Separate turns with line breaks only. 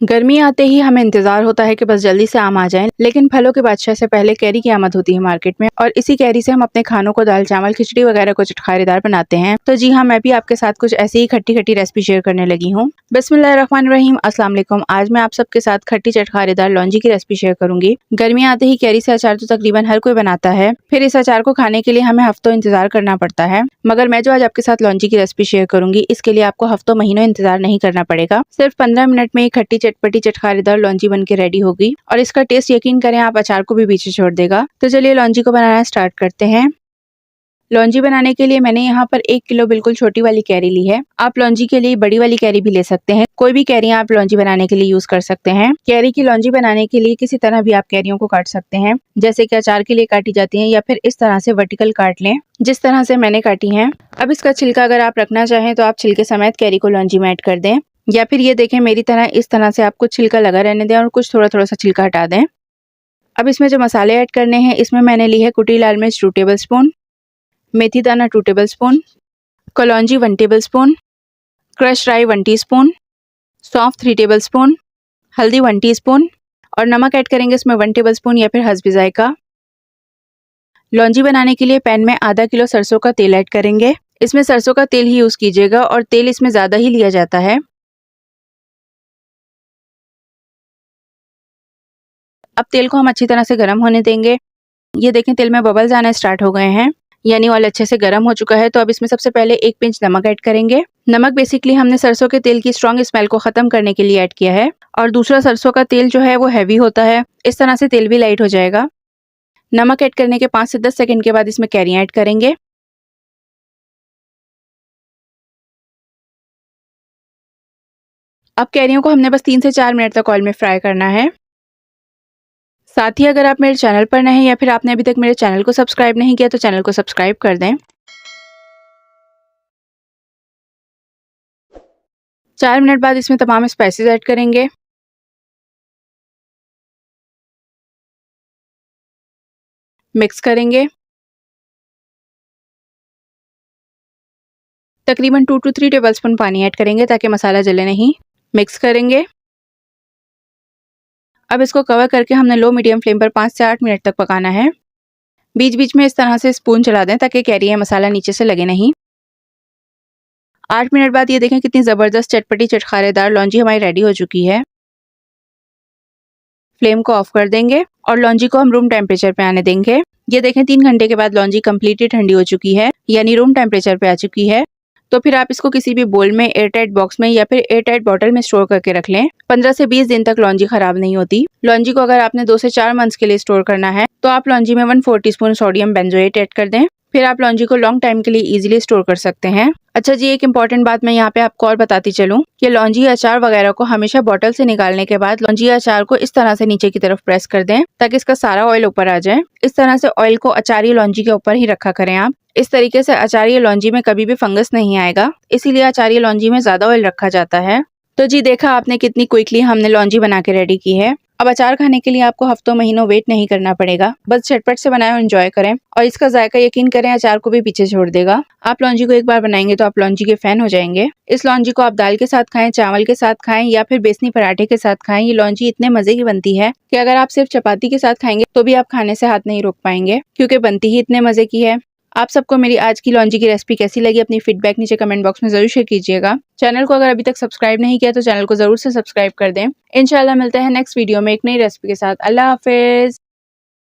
गर्मी आते ही हमें इंतजार होता है कि बस जल्दी से आम आ जाएं, लेकिन फलों के बादशाह से पहले कैरी की आमद होती है मार्केट में। और इसी कैरी से हम अपने खानों को दाल चावल खिचड़ी वगैरह को चटखारेदार बनाते हैं। तो जी हाँ, मैं भी आपके साथ कुछ ऐसी ही खट्टी खट्टी रेसिपी शेयर करने लगी हूँ। बिस्मिल्लाहिर्रहमानिर्रहीम, अस्सलाम वालेकुम। आज मैं आप सबके साथ खट्टी चटखारेदार लौंजी की रेसिपी शेयर करूंगी। गर्मी आते ही कैरी से अचार तो तकरीबन हर कोई बनाता है, फिर इस अचार को खाने के लिए हमें हफ्तों इंतजार करना पड़ता है। मगर मैं जो आज आपके साथ लौंजी की रेसिपी शेयर करूंगी, इसके लिए आपको हफ्तों महीनों इंतजार नहीं करना पड़ेगा। सिर्फ 15 मिनट में ही खट्टी चटपटी चटखारेदार लौंजी बन के रेडी होगी और इसका टेस्ट यकीन करें आप अचार को भी पीछे छोड़ देगा। तो चलिए लौंजी को बनाना स्टार्ट करते हैं। लौंजी बनाने के लिए मैंने यहाँ पर 1 किलो बिल्कुल छोटी वाली कैरी ली है। आप लौंजी के लिए बड़ी वाली कैरी भी ले सकते हैं, कोई भी कैरी आप लौंजी बनाने के लिए यूज कर सकते हैं। कैरी की लौंजी बनाने के लिए किसी तरह भी आप कैरियों को काट सकते हैं, जैसे कि अचार के लिए काटी जाती हैं, या फिर इस तरह से वर्टिकल काट लें जिस तरह से मैंने काटी है। अब इसका छिलका अगर आप रखना चाहें तो आप छिलके समेत कैरी को लौंजी में ऐड कर दें, या फिर ये देखें मेरी तरह इस तरह से आपको छिलका लगा रहने दें और कुछ थोड़ा थोड़ा सा छिलका हटा दें। अब इसमें जो मसाले ऐड करने हैं, इसमें मैंने ली है कुटी लाल मिर्च 2 टेबल स्पून, मेथी दाना 2 टेबल स्पून, कलौंजी 1 टेबल स्पून, क्रश राई 1 टीस्पून, सौंफ 3 टेबल स्पून, हल्दी 1 टीस्पून और नमक ऐड करेंगे इसमें 1 टेबल स्पून या फिर हस्बे जायका। लौंजी बनाने के लिए पैन में आधा किलो सरसों का तेल ऐड करेंगे। इसमें सरसों का तेल ही यूज कीजिएगा और तेल इसमें ज्यादा ही लिया जाता है। अब तेल को हम अच्छी तरह से गर्म होने देंगे। ये देखें तेल में बबल्स आना स्टार्ट हो गए हैं, यानी ऑयल अच्छे से गर्म हो चुका है। तो अब इसमें सबसे पहले 1 पिंच नमक ऐड करेंगे। नमक बेसिकली हमने सरसों के तेल की स्ट्रॉन्ग स्मेल को खत्म करने के लिए ऐड किया है, और दूसरा सरसों का तेल जो है वो हैवी होता है, इस तरह से तेल भी लाइट हो जाएगा। नमक ऐड करने के 5 से 10 सेकंड के बाद इसमें कैरियां ऐड करेंगे। अब कैरियों को हमने बस 3 से 4 मिनट तक ऑयल में फ्राई करना है। साथ ही अगर आप मेरे चैनल पर नए हैं या फिर आपने अभी तक मेरे चैनल को सब्सक्राइब नहीं किया तो चैनल को सब्सक्राइब कर दें। 4 मिनट बाद इसमें तमाम स्पाइसेस ऐड करेंगे। मिक्स करेंगे। तकरीबन 2 to 3 टेबलस्पून पानी ऐड करेंगे ताकि मसाला जले नहीं। मिक्स करेंगे। अब इसको कवर करके हमने लो मीडियम फ्लेम पर 5 से 8 मिनट तक पकाना है। बीच बीच में इस तरह से स्पून चला दें ताकि कैरी या मसाला नीचे से लगे नहीं। 8 मिनट बाद ये देखें कितनी ज़बरदस्त चटपटी चटखारेदार लौंजी हमारी रेडी हो चुकी है। फ्लेम को ऑफ कर देंगे और लौंजी को हम रूम टेम्परेचर पे आने देंगे। ये देखें 3 घंटे के बाद लौंजी कम्प्लीटली ठंडी हो चुकी है, यानी रूम टेम्परेचर पे आ चुकी है। तो फिर आप इसको किसी भी बोल में, एयरटाइट बॉक्स में या फिर एयरटाइट बॉटल में स्टोर करके रख लें। 15 से 20 दिन तक लौंजी खराब नहीं होती। लौंजी को अगर आपने 2 से 4 मंथ्स के लिए स्टोर करना है तो आप लौंजी में 1/4 टीस्पून सोडियम बेंजोएट ऐड कर दें। फिर आप लौंजी को लॉन्ग टाइम के लिए इजीली स्टोर कर सकते हैं। अच्छा जी, एक इम्पॉर्टेंट बात मैं यहाँ पे आपको और बताती चलूँ कि लौंजी अचार वगैरह को हमेशा बॉटल से निकालने के बाद लौंजी अचार को इस तरह से नीचे की तरफ प्रेस कर दें ताकि इसका सारा ऑयल ऊपर आ जाए। इस तरह से ऑयल को अचारी लौंजी के ऊपर ही रखा करें आप। इस तरीके से अचारी लौंजी में कभी भी फंगस नहीं आएगा, इसीलिए अचारी लौंजी में ज्यादा ऑयल रखा जाता है। तो जी देखा आपने कितनी क्विकली हमने लौंजी बना के रेडी की है। अब अचार खाने के लिए आपको हफ्तों महीनों वेट नहीं करना पड़ेगा, बस झटपट से बनाएं और एंजॉय करें, और इसका जायका यकीन करें अचार को भी पीछे छोड़ देगा। आप लौंजी को एक बार बनाएंगे तो आप लौंजी के फैन हो जाएंगे। इस लौंजी को आप दाल के साथ खाएं, चावल के साथ खाएं या फिर बेसनी पराठे के साथ खाएं। ये लौंजी इतने मजे की बनती है कि अगर आप सिर्फ चपाती के साथ खाएंगे तो भी आप खाने से हाथ नहीं रोक पाएंगे, क्योंकि बनती ही इतने मजे की है। आप सबको मेरी आज की लौंजी की रेसिपी कैसी लगी, अपनी फीडबैक नीचे कमेंट बॉक्स में जरूर शेयर कीजिएगा। चैनल को अगर अभी तक सब्सक्राइब नहीं किया तो चैनल को जरूर से सब्सक्राइब कर दें। इंशाल्लाह मिलते हैं नेक्स्ट वीडियो में एक नई रेसिपी के साथ। अल्लाह हाफिज।